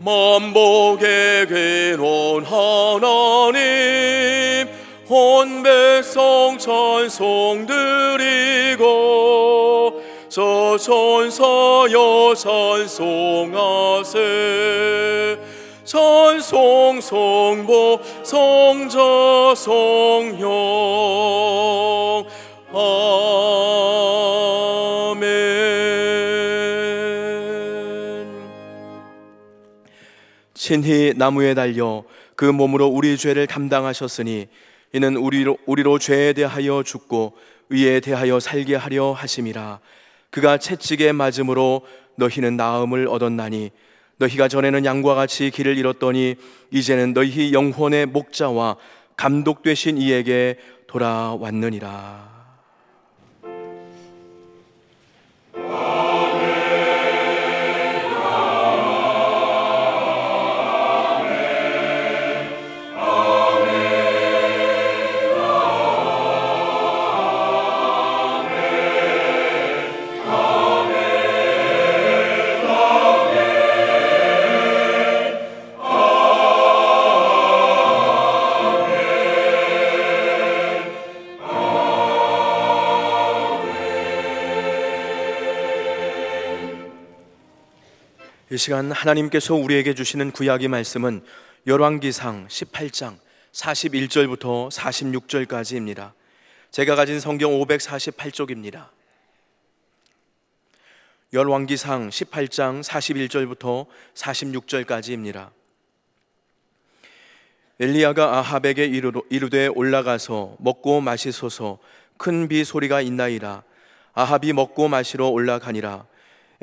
만복의 근원 하나님, 온 백성 찬송 드리고 저 천사여 찬송하세. 찬송 성부 성자 성령 아멘. 친히 나무에 달려 그 몸으로 우리 죄를 담당하셨으니 이는 우리로 죄에 대하여 죽고 의에 대하여 살게 하려 하심이라. 그가 채찍에 맞음으로 너희는 나음을 얻었나니 너희가 전에는 양과 같이 길을 잃었더니 이제는 너희 영혼의 목자와 감독 되신 이에게 돌아왔느니라. 이 시간 하나님께서 우리에게 주시는 구약의 말씀은 열왕기상 18장 41절부터 46절까지입니다. 제가 가진 성경 548쪽입니다. 열왕기상 18장 41절부터 46절까지입니다. 엘리야가 아합에게 이르되 올라가서 먹고 마시소서. 큰 비 소리가 있나이다. 아합이 먹고 마시러 올라가니라.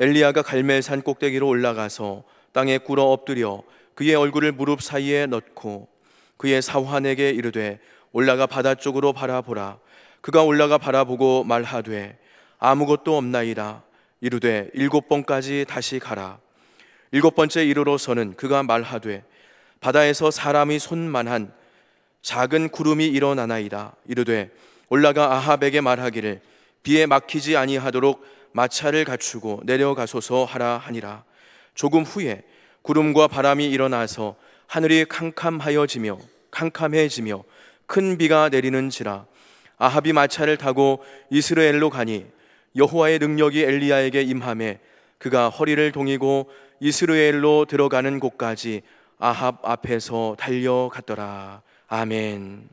엘리야가 갈멜산 꼭대기로 올라가서 땅에 꿇어 엎드려 그의 얼굴을 무릎 사이에 넣고 그의 사환에게 이르되 올라가 바다 쪽으로 바라보라. 그가 올라가 바라보고 말하되 아무것도 없나이다. 이르되 7번까지 다시 가라. 7번째 이르러서는 그가 말하되 바다에서 사람이 손만한 작은 구름이 일어나나이다. 이르되 올라가 아합에게 말하기를 비에 막히지 아니하도록 마차를 갖추고 내려가소서 하라 하니라. 조금 후에 구름과 바람이 일어나서 하늘이 캄캄해지며 큰 비가 내리는지라. 아합이 마차를 타고 이스라엘로 가니 여호와의 능력이 엘리야에게 임하매 그가 허리를 동이고 이스라엘로 들어가는 곳까지 아합 앞에서 달려갔더라. 아멘.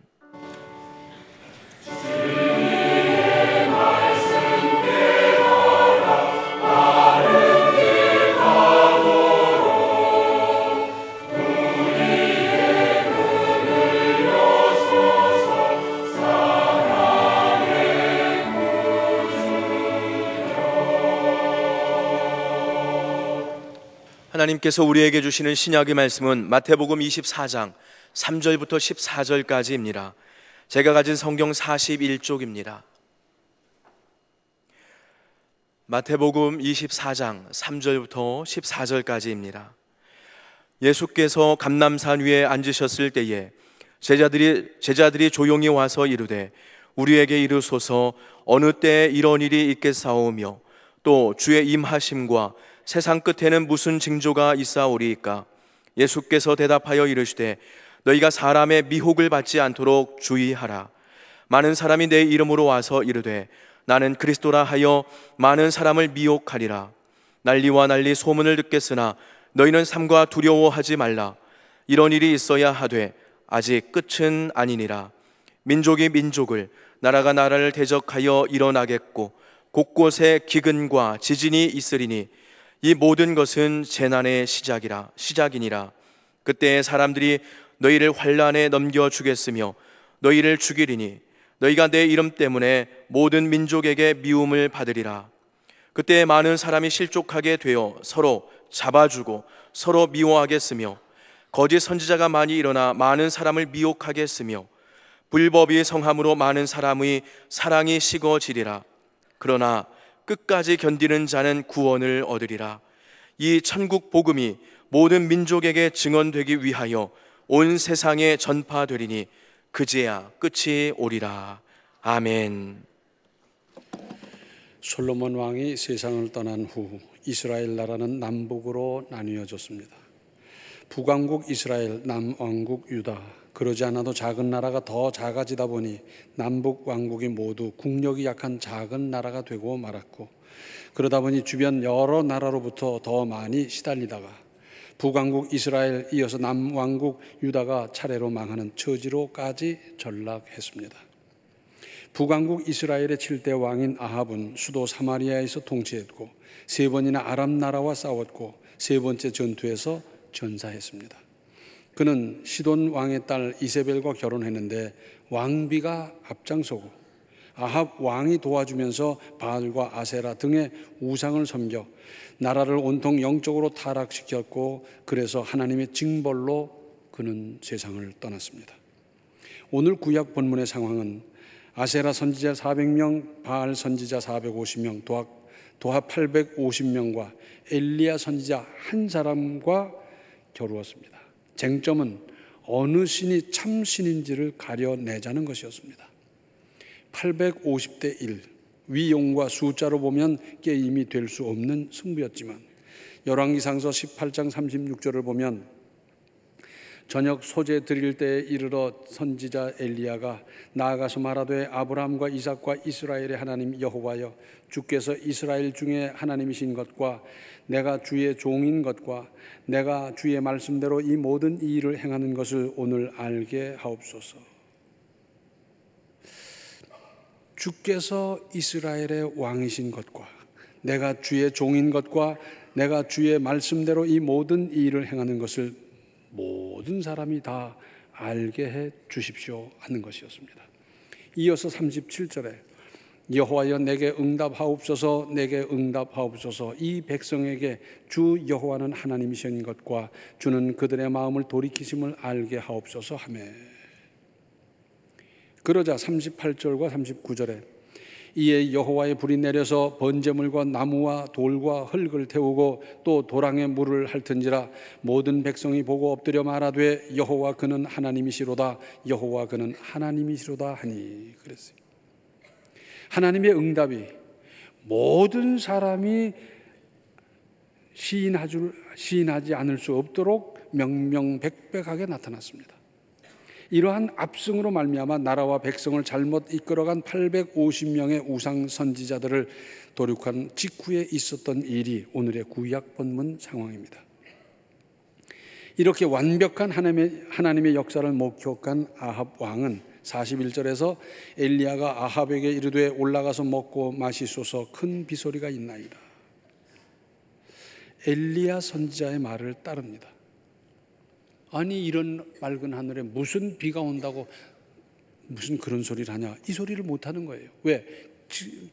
하나님께서 우리에게 주시는 신약의 말씀은 마태복음 24장 3절부터 14절까지입니다. 제가 가진 성경 41쪽입니다. 마태복음 24장 3절부터 14절까지입니다. 예수께서 감람산 위에 앉으셨을 때에 제자들이 조용히 와서 이르되 우리에게 이르소서 어느 때에 이런 일이 있겠사오며 또 주의 임하심과 세상 끝에는 무슨 징조가 있사오리이까? 예수께서 대답하여 이르시되 너희가 사람의 미혹을 받지 않도록 주의하라. 많은 사람이 내 이름으로 와서 이르되 나는 그리스도라 하여 많은 사람을 미혹하리라. 난리와 난리 소문을 듣겠으나 너희는 삼가 두려워하지 말라. 이런 일이 있어야 하되 아직 끝은 아니니라. 민족이 민족을 나라가 나라를 대적하여 일어나겠고 곳곳에 기근과 지진이 있으리니 이 모든 것은 재난의 시작이니라. 그때 사람들이 너희를 환난에 넘겨주겠으며 너희를 죽이리니 너희가 내 이름 때문에 모든 민족에게 미움을 받으리라. 그때 많은 사람이 실족하게 되어 서로 잡아주고 서로 미워하겠으며 거짓 선지자가 많이 일어나 많은 사람을 미혹하겠으며 불법이 성함으로 많은 사람의 사랑이 식어지리라. 그러나 끝까지 견디는 자는 구원을 얻으리라. 이 천국 복음이 모든 민족에게 증언되기 위하여 온 세상에 전파되리니 그제야 끝이 오리라. 아멘. 솔로몬 왕이 세상을 떠난 후 이스라엘 나라는 남북으로 나뉘어졌습니다. 북왕국 이스라엘, 남왕국 유다. 그러지 않아도 작은 나라가 더 작아지다 보니 남북 왕국이 모두 국력이 약한 작은 나라가 되고 말았고, 그러다 보니 주변 여러 나라로부터 더 많이 시달리다가 북왕국 이스라엘 이어서 남왕국 유다가 차례로 망하는 처지로까지 전락했습니다. 북왕국 이스라엘의 7대 왕인 아합은 수도 사마리아에서 통치했고 3번이나 아람 나라와 싸웠고 3번째 전투에서 전사했습니다. 그는 시돈 왕의 딸 이세벨과 결혼했는데 왕비가 앞장서고 아합 왕이 도와주면서 바알과 아세라 등의 우상을 섬겨 나라를 온통 영적으로 타락시켰고, 그래서 하나님의 징벌로 그는 세상을 떠났습니다. 오늘 구약 본문의 상황은 아세라 선지자 400명, 바알 선지자 450명, 도합 850명과 엘리야 선지자 한 사람과 겨루었습니다. 쟁점은 어느 신이 참 신인지를 가려내자는 것이었습니다. 850대 1, 위용과 숫자로 보면 게임이 될 수 없는 승부였지만 열왕기상서 18장 36절을 보면 저녁 소재 드릴 때에 이르러 선지자 엘리야가 나아가서 말하되 아브라함과 이삭과 이스라엘의 하나님 여호와여, 주께서 이스라엘 중에 하나님이신 것과 내가 주의 종인 것과 내가 주의 말씀대로 이 모든 이 일을 행하는 것을 오늘 알게 하옵소서. 주께서 이스라엘의 왕이신 것과 내가 주의 종인 것과 내가 주의 말씀대로 이 모든 이 일을 행하는 것을 모든 사람이 다 알게 해 주십시오 하는 것이었습니다. 이어서 37절에 여호와여 내게 응답하옵소서, 내게 응답하옵소서. 이 백성에게 주 여호와는 하나님이신 것과 주는 그들의 마음을 돌이키심을 알게 하옵소서 하며, 그러자 38절과 39절에 이에 여호와의 불이 내려서 번제물과 나무와 돌과 흙을 태우고 또 도랑에 물을 핥은지라 모든 백성이 보고 엎드려 말하되 여호와 그는 하나님이시로다, 여호와 그는 하나님이시로다 하니. 그랬어요. 하나님의 응답이 모든 사람이 시인하지 않을 수 없도록 명명백백하게 나타났습니다. 이러한 압승으로 말미암아 나라와 백성을 잘못 이끌어간 850명의 우상 선지자들을 도륙한 직후에 있었던 일이 오늘의 구약 본문 상황입니다. 이렇게 완벽한 하나님의 역사를 목격한 아합 왕은 41절에서 엘리야가 아합에게 이르되 올라가서 먹고 마시소서, 큰 비소리가 있나이다. 엘리야 선지자의 말을 따릅니다. 아니 이런 맑은 하늘에 무슨 비가 온다고 무슨 그런 소리를 하냐, 이 소리를 못하는 거예요. 왜?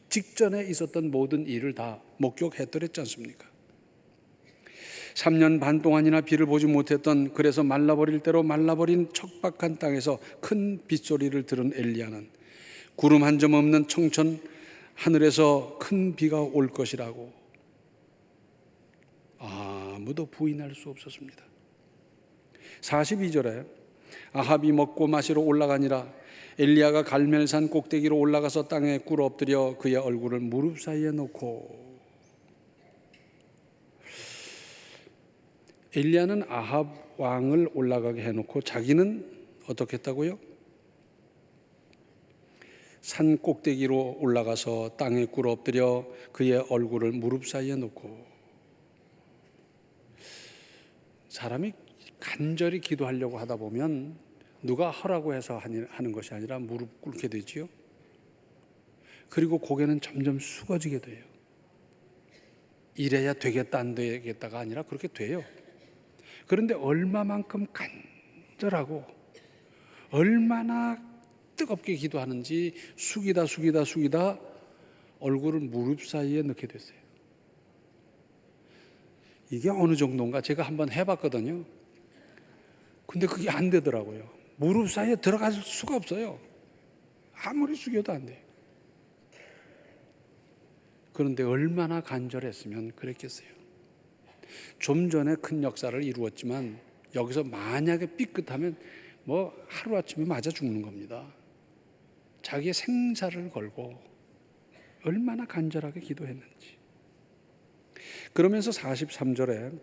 직전에 있었던 모든 일을 다 목격했더랬지 않습니까? 3년 반 동안이나 비를 보지 못했던, 그래서 말라버릴 대로 말라버린 척박한 땅에서 큰 빗소리를 들은 엘리야는 구름 한 점 없는 청천 하늘에서 큰 비가 올 것이라고 아무도 부인할 수 없었습니다. 42절에 아합이 먹고 마시러 올라가니라 엘리야가 갈멜산 꼭대기로 올라가서 땅에 꿇어 엎드려 그의 얼굴을 무릎 사이에 놓고. 엘리야는 아합 왕을 올라가게 해놓고 자기는 어떻게 했다고요? 산 꼭대기로 올라가서 땅에 꿇어 엎드려 그의 얼굴을 무릎 사이에 놓고. 사람이 간절히 기도하려고 하다 보면 누가 하라고 해서 하는 것이 아니라 무릎 꿇게 되지요. 그리고 고개는 점점 숙어지게 돼요. 이래야 되겠다 안 되겠다가 아니라 그렇게 돼요. 그런데 얼마만큼 간절하고 얼마나 뜨겁게 기도하는지 숙이다 얼굴을 무릎 사이에 넣게 됐어요. 이게 어느 정도인가 제가 한번 해봤거든요. 근데 그게 안 되더라고요. 무릎 사이에 들어갈 수가 없어요. 아무리 숙여도 안 돼요. 그런데 얼마나 간절했으면 그랬겠어요. 좀 전에 큰 역사를 이루었지만 여기서 만약에 삐끗하면 하루아침에 맞아 죽는 겁니다. 자기의 생사를 걸고 얼마나 간절하게 기도했는지. 그러면서 43절에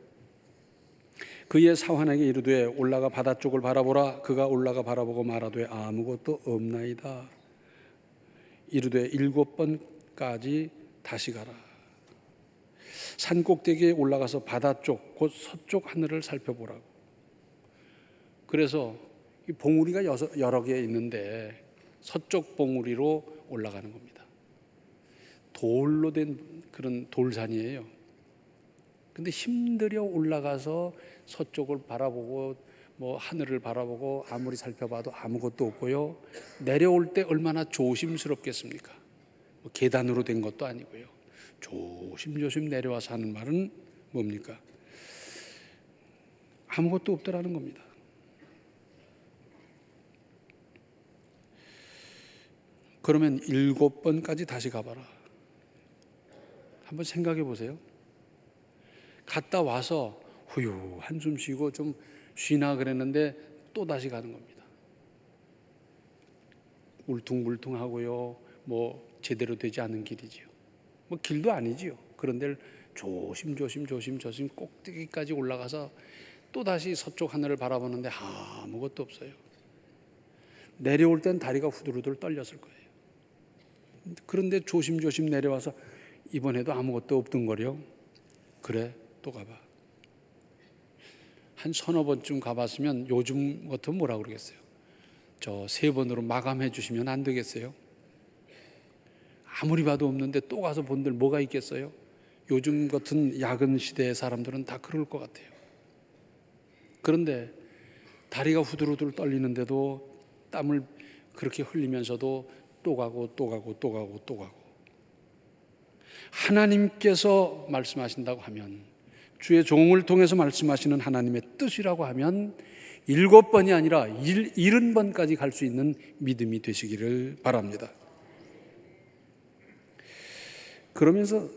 그의 사환에게 이르되 올라가 바다 쪽을 바라보라. 그가 올라가 바라보고 말하되 아무것도 없나이다. 이르되 7번까지 다시 가라. 산 꼭대기에 올라가서 바다 쪽 곧 서쪽 하늘을 살펴보라고. 그래서 이 봉우리가 여러 개 있는데 서쪽 봉우리로 올라가는 겁니다. 돌로 된 그런 돌산이에요. 근데 힘들여 올라가서 서쪽을 바라보고 뭐 하늘을 바라보고 아무리 살펴봐도 아무것도 없고요. 내려올 때 얼마나 조심스럽겠습니까? 뭐 계단으로 된 것도 아니고요. 조심조심 내려와서 하는 말은 뭡니까? 아무것도 없더라는 겁니다. 그러면 7번까지 다시 가봐라. 한번 생각해 보세요. 갔다 와서 후유 한숨 쉬고 좀 쉬나 그랬는데 또 다시 가는 겁니다. 울퉁불퉁하고요. 뭐 제대로 되지 않은 길이지요. 뭐 길도 아니지요. 그런데 조심조심 꼭대기까지 올라가서 또 다시 서쪽 하늘을 바라보는데 아무것도 없어요. 내려올 땐 다리가 후들후들 떨렸을 거예요. 그런데 조심조심 내려와서 이번에도 아무것도 없던 거려. 그래, 또 가봐. 한 서너 번쯤 가봤으면 요즘 같으면 뭐라 그러겠어요? 저 3번으로 마감해 주시면 안 되겠어요? 아무리 봐도 없는데 또 가서 본들 뭐가 있겠어요? 요즘 같은 야근 시대의 사람들은 다 그럴 것 같아요. 그런데 다리가 후들후들 떨리는데도 땀을 그렇게 흘리면서도 또 가고 하나님께서 말씀하신다고 하면, 주의 종을 통해서 말씀하시는 하나님의 뜻이라고 하면 7번이 아니라 70번까지 갈 수 있는 믿음이 되시기를 바랍니다. 그러면서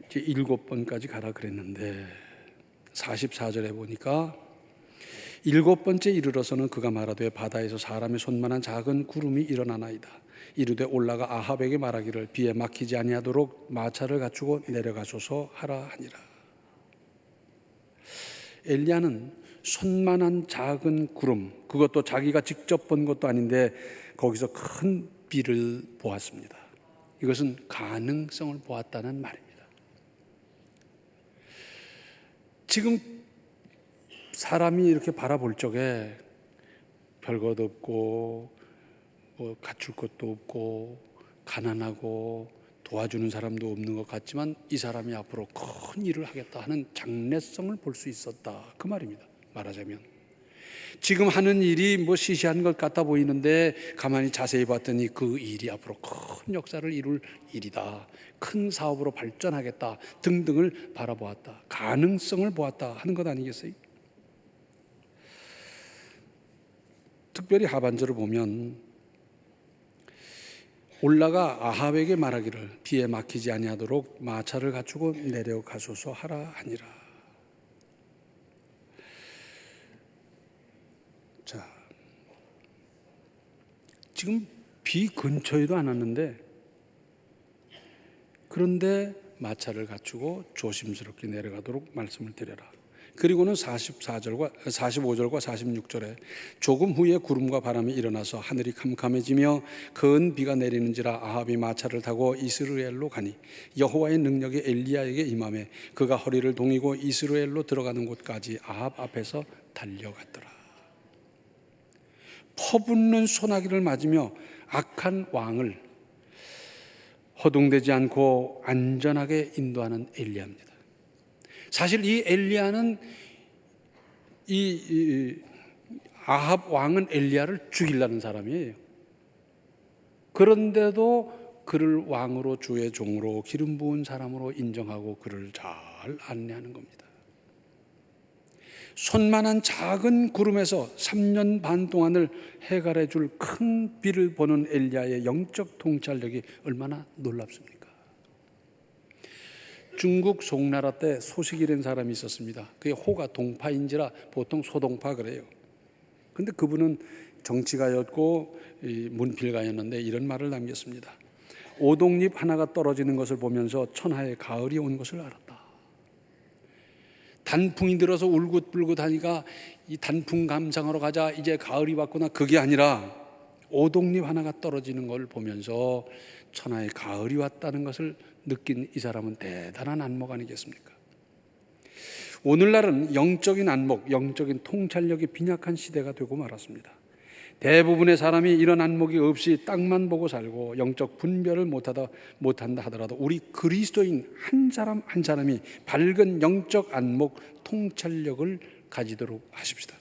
이제 7번까지 가라 그랬는데 44절에 보니까 7번째 이르러서는 그가 말하되 바다에서 사람의 손만한 작은 구름이 일어나나이다. 이르되 올라가 아합에게 말하기를 비에 막히지 아니하도록 마차를 갖추고 내려가소서 하라 하니라. 엘리야는 손만한 작은 구름, 그것도 자기가 직접 본 것도 아닌데 거기서 큰 비를 보았습니다. 이것은 가능성을 보았다는 말입니다. 지금 사람이 이렇게 바라볼 적에 별것 없고 뭐 갖출 것도 없고 가난하고 도와주는 사람도 없는 것 같지만 이 사람이 앞으로 큰 일을 하겠다 하는 장래성을 볼 수 있었다, 그 말입니다. 말하자면 지금 하는 일이 뭐 시시한 것 같아 보이는데 가만히 자세히 봤더니 그 일이 앞으로 큰 역사를 이룰 일이다, 큰 사업으로 발전하겠다 등등을 바라보았다, 가능성을 보았다 하는 것 아니겠어요? 특별히 하반절을 보면 올라가 아합에게 말하기를 비에 막히지 아니하도록 마차를 갖추고 내려가소서 하라 하니라. 자, 지금 비 근처에도 안 왔는데 그런데 마차를 갖추고 조심스럽게 내려가도록 말씀을 드려라. 그리고는 45절과 46절에 조금 후에 구름과 바람이 일어나서 하늘이 캄캄해지며 큰 비가 내리는지라 아합이 마차를 타고 이스라엘로 가니 여호와의 능력이 엘리야에게 임하매 그가 허리를 동이고 이스라엘로 들어가는 곳까지 아합 앞에서 달려갔더라. 퍼붓는 소나기를 맞으며 악한 왕을 허둥대지 않고 안전하게 인도하는 엘리야입니다. 사실 이 엘리야는 이 아합 왕은 엘리야를 죽이려는 사람이에요. 그런데도 그를 왕으로 주의 종으로 기름 부은 사람으로 인정하고 그를 잘 안내하는 겁니다. 손만한 작은 구름에서 3년 반 동안을 해갈해 줄 큰 비를 보는 엘리야의 영적 통찰력이 얼마나 놀랍습니까? 중국 송나라 때 소식이란 사람이 있었습니다. 그게 호가 동파인지라 보통 소동파 그래요. 근데 그분은 정치가였고 문필가였는데 이런 말을 남겼습니다. 오동잎 하나가 떨어지는 것을 보면서 천하의 가을이 온 것을 알았다. 단풍이 들어서 울긋불긋 하니까 이 단풍 감상하러 가자, 이제 가을이 왔구나, 그게 아니라 오독잎 하나가 떨어지는 걸 보면서 천하의 가을이 왔다는 것을 느낀 이 사람은 대단한 안목 아니겠습니까? 오늘날은 영적인 안목, 영적인 통찰력이 빈약한 시대가 되고 말았습니다. 대부분의 사람이 이런 안목이 없이 땅만 보고 살고 영적 분별을 못한다 하더라도 우리 그리스도인 한 사람 한 사람이 밝은 영적 안목, 통찰력을 가지도록 하십시다.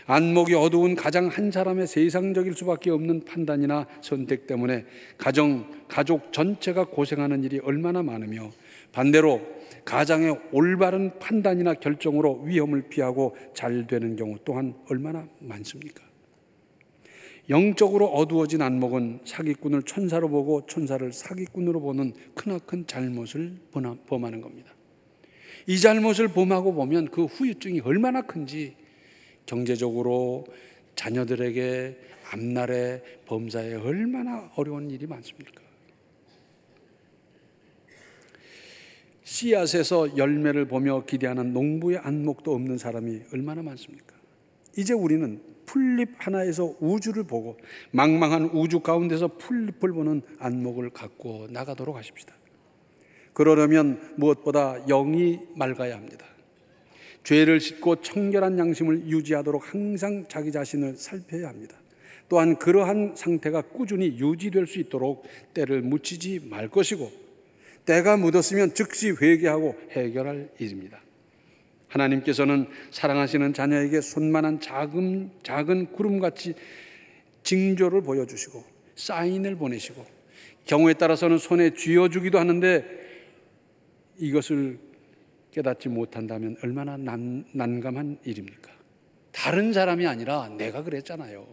안목이 어두운 가장 한 사람의 세상적일 수밖에 없는 판단이나 선택 때문에 가족 전체가 고생하는 일이 얼마나 많으며, 반대로 가장의 올바른 판단이나 결정으로 위험을 피하고 잘 되는 경우 또한 얼마나 많습니까? 영적으로 어두워진 안목은 사기꾼을 천사로 보고 천사를 사기꾼으로 보는 크나큰 잘못을 범하는 겁니다. 이 잘못을 범하고 보면 그 후유증이 얼마나 큰지, 경제적으로 자녀들에게 앞날에 범사에 얼마나 어려운 일이 많습니까? 씨앗에서 열매를 보며 기대하는 농부의 안목도 없는 사람이 얼마나 많습니까? 이제 우리는 풀잎 하나에서 우주를 보고 망망한 우주 가운데서 풀잎을 보는 안목을 갖고 나가도록 하십시다. 그러려면 무엇보다 영이 맑아야 합니다. 죄를 씻고 청결한 양심을 유지하도록 항상 자기 자신을 살펴야 합니다. 또한 그러한 상태가 꾸준히 유지될 수 있도록 때를 묻히지 말 것이고, 때가 묻었으면 즉시 회개하고 해결할 일입니다. 하나님께서는 사랑하시는 자녀에게 손만한 작은 구름같이 징조를 보여주시고 사인을 보내시고 경우에 따라서는 손에 쥐어주기도 하는데, 이것을 깨닫지 못한다면 얼마나 난감한 일입니까? 다른 사람이 아니라 내가 그랬잖아요.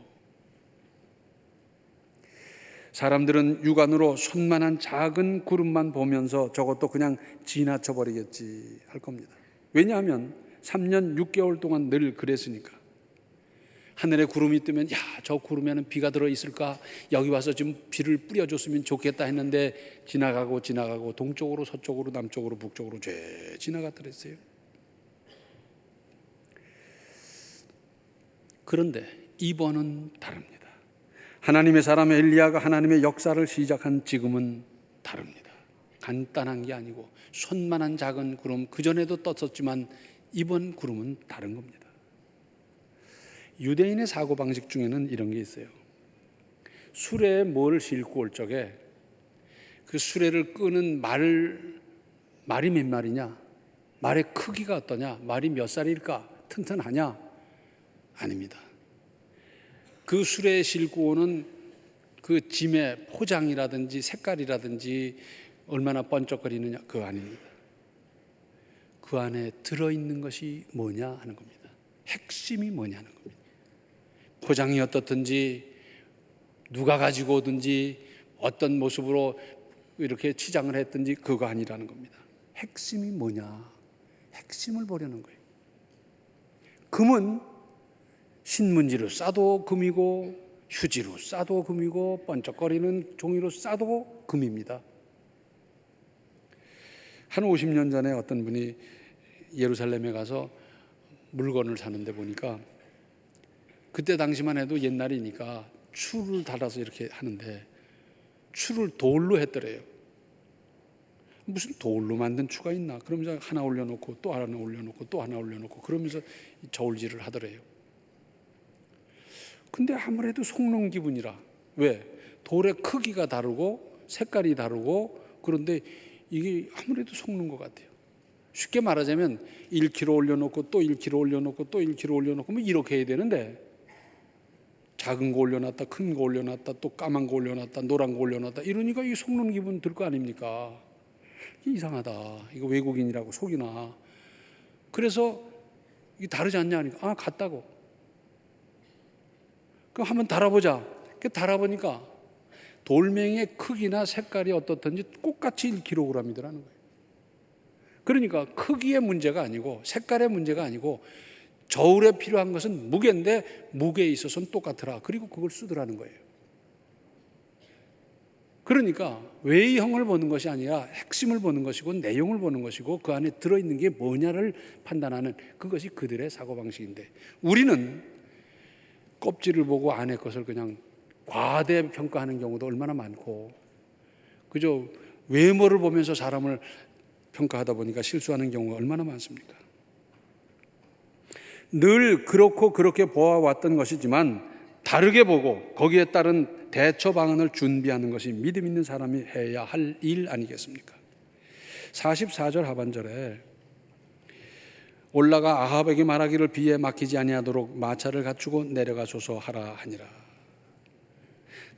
사람들은 육안으로 손만한 작은 구름만 보면서 저것도 그냥 지나쳐 버리겠지 할 겁니다. 왜냐하면 3년 6개월 동안 늘 그랬으니까. 하늘에 구름이 뜨면, 야, 저 구름에는 비가 들어있을까? 여기 와서 좀 비를 뿌려줬으면 좋겠다 했는데 지나가고 동쪽으로 서쪽으로 남쪽으로 북쪽으로 쭉 지나갔더랬어요. 그런데 이번은 다릅니다. 하나님의 사람 엘리야가 하나님의 역사를 시작한 지금은 다릅니다. 간단한 게 아니고 손만한 작은 구름, 그전에도 떴었지만 이번 구름은 다른 겁니다. 유대인의 사고방식 중에는 이런 게 있어요. 수레에 뭘 싣고 올 적에 그 수레를 끄는 말이 몇 마리냐, 말의 크기가 어떠냐, 말이 몇 살일까, 튼튼하냐? 아닙니다. 그 수레에 싣고 오는 그 짐의 포장이라든지 색깔이라든지 얼마나 번쩍거리느냐, 그거 아닙니다. 그 안에 들어있는 것이 뭐냐 하는 겁니다. 핵심이 뭐냐는 겁니다. 포장이 어떻든지 누가 가지고 오든지 어떤 모습으로 이렇게 치장을 했든지 그거 아니라는 겁니다. 핵심이 뭐냐? 핵심을 보려는 거예요. 금은 신문지로 싸도 금이고 휴지로 싸도 금이고 번쩍거리는 종이로 싸도 금입니다. 한 50년 전에 어떤 분이 예루살렘에 가서 물건을 사는데 보니까, 그때 당시만 해도 옛날이니까 추를 달아서 이렇게 하는데 추를 돌로 했더래요. 무슨 돌로 만든 추가 있나? 그러면서 하나 올려놓고 또 하나 올려놓고 또 하나 올려놓고 그러면서 저울질을 하더래요. 근데 아무래도 속는 기분이라. 왜? 돌의 크기가 다르고 색깔이 다르고, 그런데 이게 아무래도 속는 것 같아요. 쉽게 말하자면 1kg 올려놓고 또 1kg 올려놓고 또 1kg 올려놓고 뭐 이렇게 해야 되는데, 작은 거 올려놨다 큰 거 올려놨다 또 까만 거 올려놨다 노란 거 올려놨다 이러니까 이 속는 기분 들 거 아닙니까? 이상하다, 이거 외국인이라고 속이나. 그래서 이게 다르지 않냐 하니까, 아, 같다고. 그럼 한번 달아보자. 달아보니까 돌멩이의 크기나 색깔이 어떻든지 똑같이 1kg이더라는 거예요. 그러니까 크기의 문제가 아니고 색깔의 문제가 아니고 저울에 필요한 것은 무게인데 무게에 있어서는 똑같더라. 그리고 그걸 쓰더라는 거예요. 그러니까 외형을 보는 것이 아니라 핵심을 보는 것이고 내용을 보는 것이고 그 안에 들어있는 게 뭐냐를 판단하는 그것이 그들의 사고방식인데, 우리는 껍질을 보고 안의 것을 그냥 과대평가하는 경우도 얼마나 많고, 그저 외모를 보면서 사람을 평가하다 보니까 실수하는 경우가 얼마나 많습니까? 늘 그렇고 그렇게 보아왔던 것이지만 다르게 보고 거기에 따른 대처 방안을 준비하는 것이 믿음 있는 사람이 해야 할 일 아니겠습니까? 44절 하반절에 올라가 아합에게 말하기를 비에 막히지 아니하도록 마차를 갖추고 내려가소서 하라 하니라.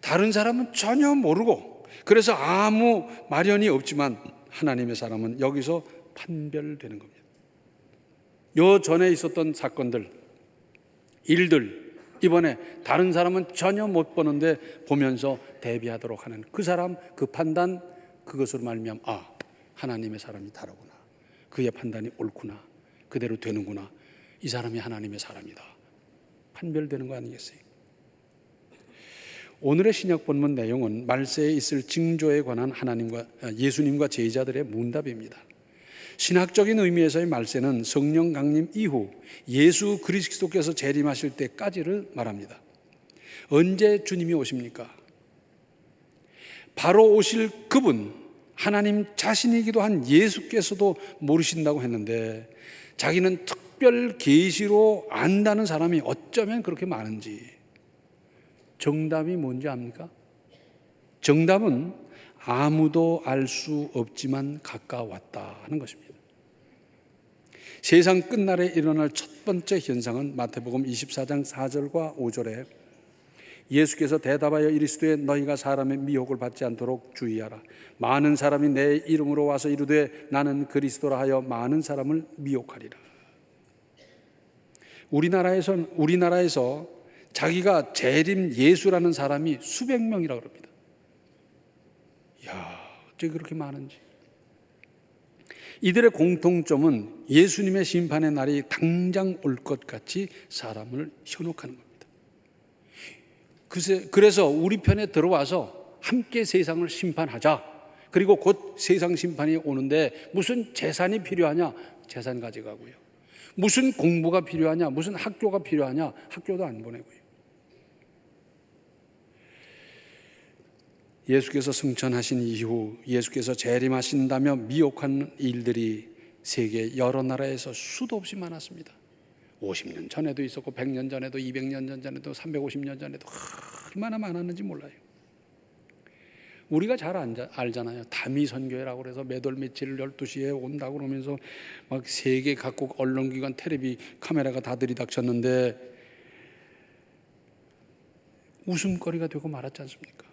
다른 사람은 전혀 모르고 그래서 아무 마련이 없지만 하나님의 사람은 여기서 판별되는 겁니다. 요 전에 있었던 사건들, 일들, 이번에 다른 사람은 전혀 못 보는데 보면서 대비하도록 하는 그 사람, 그 판단, 그것으로 말미암아 하나님의 사람이 다르구나, 그의 판단이 옳구나, 그대로 되는구나, 이 사람이 하나님의 사람이다, 판별되는 거 아니겠어요? 오늘의 신약 본문 내용은 말세에 있을 징조에 관한 예수님과 제자들의 문답입니다. 신학적인 의미에서의 말세는 성령 강림 이후 예수 그리스도께서 재림하실 때까지를 말합니다. 언제 주님이 오십니까? 바로 오실 그분, 하나님 자신이기도 한 예수께서도 모르신다고 했는데 자기는 특별 계시로 안다는 사람이 어쩌면 그렇게 많은지, 정답이 뭔지 압니까? 정답은 아무도 알 수 없지만 가까웠다 하는 것입니다. 세상 끝날에 일어날 첫 번째 현상은 마태복음 24장 4절과 5절에 예수께서 대답하여 이르시되 너희가 사람의 미혹을 받지 않도록 주의하라. 많은 사람이 내 이름으로 와서 이르되 나는 그리스도라 하여 많은 사람을 미혹하리라. 우리나라에서 자기가 재림 예수라는 사람이 수백 명이라고 그럽니다. 이야, 어째 그렇게 많은지. 이들의 공통점은 예수님의 심판의 날이 당장 올 것 같이 사람을 현혹하는 겁니다. 그래서 우리 편에 들어와서 함께 세상을 심판하자. 그리고 곧 세상 심판이 오는데 무슨 재산이 필요하냐? 재산 가져가고요. 무슨 공부가 필요하냐? 무슨 학교가 필요하냐? 학교도 안 보내고요. 예수께서 승천하신 이후 예수께서 재림하신다며 미혹하는 일들이 세계 여러 나라에서 수도 없이 많았습니다. 50년 전에도 있었고 100년 전에도 200년 전에도 350년 전에도 얼마나 많았는지 몰라요. 우리가 잘 알잖아요. 다미선교회라고 그래서 매달 며칠 12시에 온다고 그러면서 막 세계 각국 언론기관 텔레비 카메라가 다 들이닥쳤는데 웃음거리가 되고 말았지 않습니까?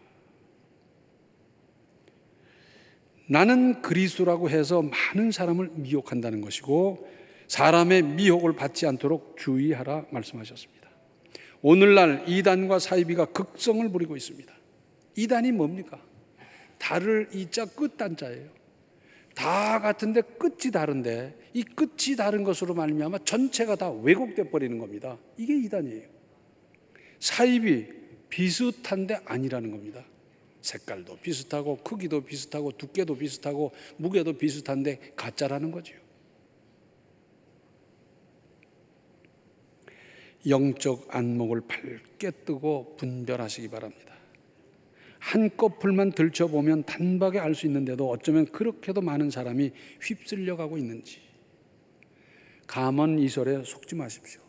나는 그리스도라고 해서 많은 사람을 미혹한다는 것이고 사람의 미혹을 받지 않도록 주의하라 말씀하셨습니다. 오늘날 이단과 사이비가 극성을 부리고 있습니다. 이단이 뭡니까? 달을 이자 끝단자예요. 다 같은데 끝이 다른데 이 끝이 다른 것으로 말미암아 전체가 다 왜곡돼 버리는 겁니다. 이게 이단이에요. 사이비 비슷한데 아니라는 겁니다. 색깔도 비슷하고 크기도 비슷하고 두께도 비슷하고 무게도 비슷한데 가짜라는 거죠. 영적 안목을 밝게 뜨고 분별하시기 바랍니다. 한꺼풀만 들춰보면 단박에 알 수 있는데도 어쩌면 그렇게도 많은 사람이 휩쓸려가고 있는지. 감언이설에 속지 마십시오.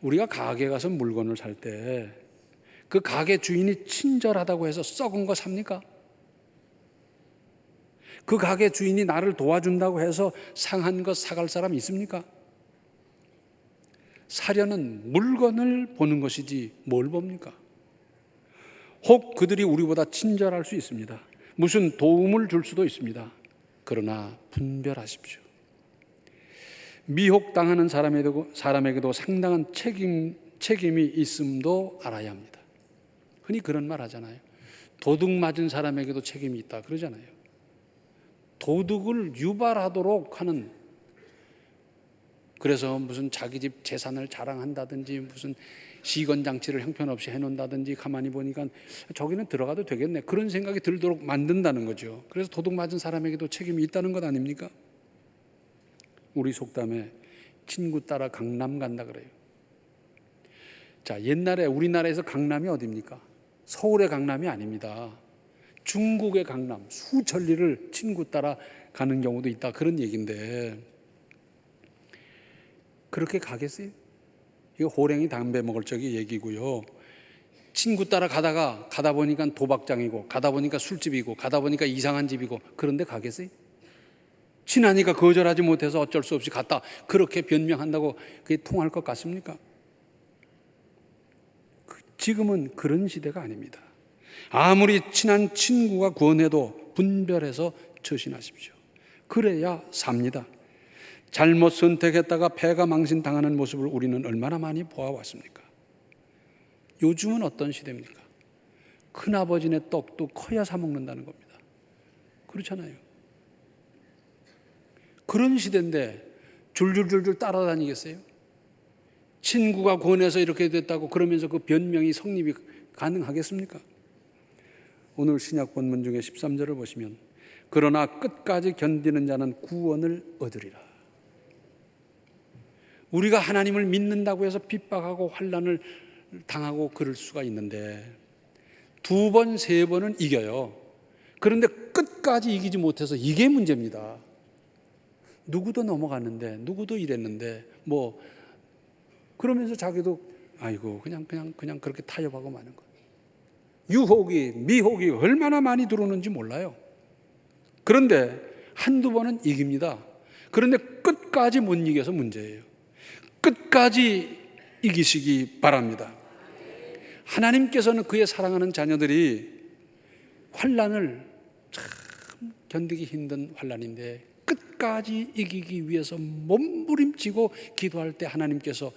우리가 가게 가서 물건을 살 때 그 가게 주인이 친절하다고 해서 썩은 거 삽니까? 그 가게 주인이 나를 도와준다고 해서 상한 거 사갈 사람 있습니까? 사려는 물건을 보는 것이지 뭘 봅니까? 혹 그들이 우리보다 친절할 수 있습니다. 무슨 도움을 줄 수도 있습니다. 그러나 분별하십시오. 미혹당하는 사람에게도 상당한 책임이 있음도 알아야 합니다. 흔히 그런 말 하잖아요. 도둑 맞은 사람에게도 책임이 있다 그러잖아요. 도둑을 유발하도록 하는, 그래서 무슨 자기 집 재산을 자랑한다든지 무슨 시건장치를 형편없이 해놓는다든지 가만히 보니까 저기는 들어가도 되겠네, 그런 생각이 들도록 만든다는 거죠. 그래서 도둑 맞은 사람에게도 책임이 있다는 것 아닙니까? 우리 속담에 친구 따라 강남 간다 그래요. 자, 옛날에 우리나라에서 강남이 어디입니까? 서울의 강남이 아닙니다. 중국의 강남, 수천리를 친구 따라 가는 경우도 있다, 그런 얘기인데 그렇게 가겠어요? 이거 호랭이 담배 먹을 적의 얘기고요. 친구 따라 가다 보니까 도박장이고, 가다 보니까 술집이고, 가다 보니까 이상한 집이고, 그런데 가겠어요? 친하니까 거절하지 못해서 어쩔 수 없이 갔다, 그렇게 변명한다고 그게 통할 것 같습니까? 지금은 그런 시대가 아닙니다. 아무리 친한 친구가 구원해도 분별해서 처신하십시오. 그래야 삽니다. 잘못 선택했다가 배가 망신당하는 모습을 우리는 얼마나 많이 보아왔습니까? 요즘은 어떤 시대입니까? 큰아버지네 떡도 커야 사 먹는다는 겁니다. 그렇잖아요. 그런 시대인데 줄줄줄줄 따라다니겠어요? 친구가 권해서 이렇게 됐다고 그러면서 그 변명이 성립이 가능하겠습니까? 오늘 신약 본문 중에 13절을 보시면 그러나 끝까지 견디는 자는 구원을 얻으리라. 우리가 하나님을 믿는다고 해서 핍박하고 환난을 당하고 그럴 수가 있는데 2번, 3번은 이겨요. 그런데 끝까지 이기지 못해서 이게 문제입니다. 누구도 넘어갔는데, 누구도 이랬는데, 그러면서 자기도 아이고 그냥 그렇게 타협하고 마는 것. 유혹이, 미혹이 얼마나 많이 들어오는지 몰라요. 그런데 한두 번은 이깁니다. 그런데 끝까지 못 이겨서 문제예요. 끝까지 이기시기 바랍니다. 하나님께서는 그의 사랑하는 자녀들이 환난을 참 견디기 힘든 환난인데 끝까지 이기기 위해서 몸부림치고 기도할 때 하나님께서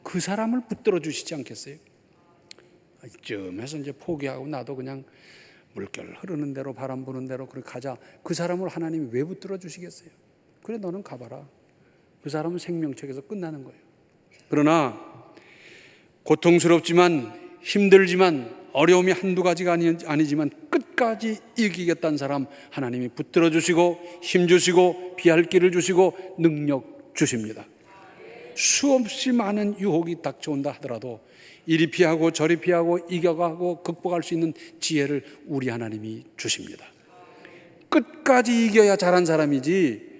그 사람을 붙들어 주시지 않겠어요? 이쯤에서 이제 포기하고 나도 그냥 물결 흐르는 대로 바람 부는 대로 그렇게 가자. 그 사람을 하나님이 왜 붙들어 주시겠어요? 그래 너는 가봐라. 그 사람은 생명책에서 끝나는 거예요. 그러나 고통스럽지만 힘들지만 어려움이 한두 가지가 아니지만 끝까지 이기겠다는 사람 하나님이 붙들어 주시고 힘 주시고 피할 길을 주시고 능력 주십니다. 수없이 많은 유혹이 닥쳐온다 하더라도 이리 피하고 저리 피하고 이겨가고 극복할 수 있는 지혜를 우리 하나님이 주십니다. 끝까지 이겨야 잘한 사람이지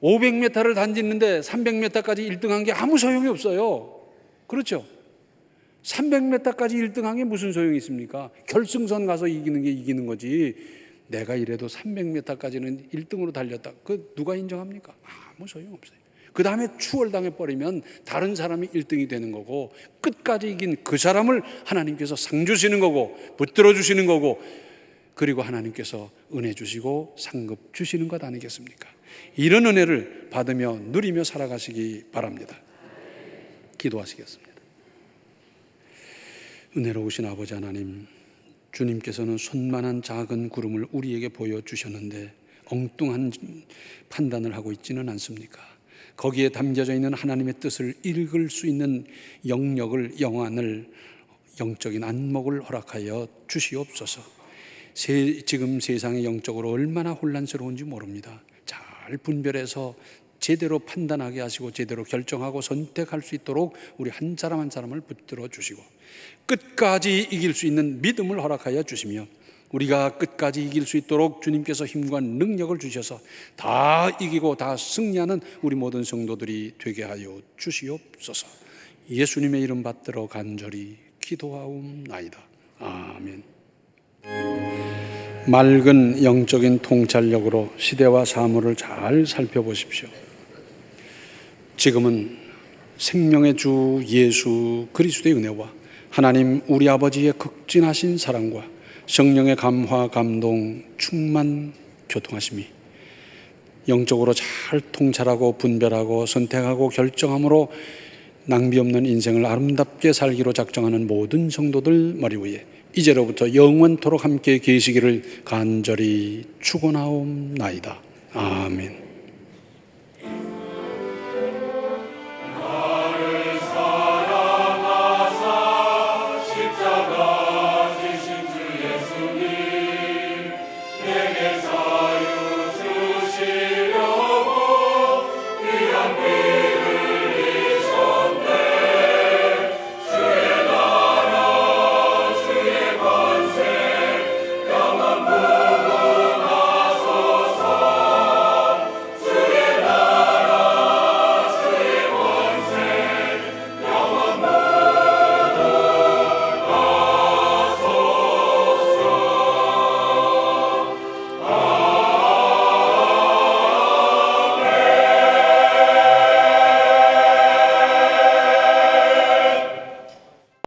500m를 던지는데 300m까지 1등한 게 아무 소용이 없어요. 그렇죠? 300m까지 1등한 게 무슨 소용이 있습니까? 결승선 가서 이기는 게 이기는 거지. 내가 이래도 300m까지는 1등으로 달렸다. 그 누가 인정합니까? 아무 소용없어요. 그 다음에 추월당해 버리면 다른 사람이 1등이 되는 거고 끝까지 이긴 그 사람을 하나님께서 상 주시는 거고 붙들어 주시는 거고 그리고 하나님께서 은혜 주시고 상급 주시는 것 아니겠습니까? 이런 은혜를 받으며 누리며 살아가시기 바랍니다. 기도하시겠습니다. 은혜로우신 아버지 하나님, 주님께서는 손만한 작은 구름을 우리에게 보여주셨는데 엉뚱한 판단을 하고 있지는 않습니까? 거기에 담겨져 있는 하나님의 뜻을 읽을 수 있는 영역을, 영안을, 영적인 안목을 허락하여 주시옵소서. 지금 세상이 영적으로 얼마나 혼란스러운지 모릅니다. 잘 분별해서 제대로 판단하게 하시고 제대로 결정하고 선택할 수 있도록 우리 한 사람 한 사람을 붙들어 주시고 끝까지 이길 수 있는 믿음을 허락하여 주시며 우리가 끝까지 이길 수 있도록 주님께서 힘과 능력을 주셔서 다 이기고 다 승리하는 우리 모든 성도들이 되게 하여 주시옵소서. 예수님의 이름 받들어 간절히 기도하옵나이다. 아멘. 맑은 영적인 통찰력으로 시대와 사물을 잘 살펴보십시오. 지금은 생명의 주 예수 그리스도의 은혜와 하나님 우리 아버지의 극진하신 사랑과 성령의 감화, 감동, 충만, 교통하심이 영적으로 잘 통찰하고 분별하고 선택하고 결정함으로 낭비 없는 인생을 아름답게 살기로 작정하는 모든 성도들 머리 위에 이제로부터 영원토록 함께 계시기를 간절히 축원하옵나이다. 아멘.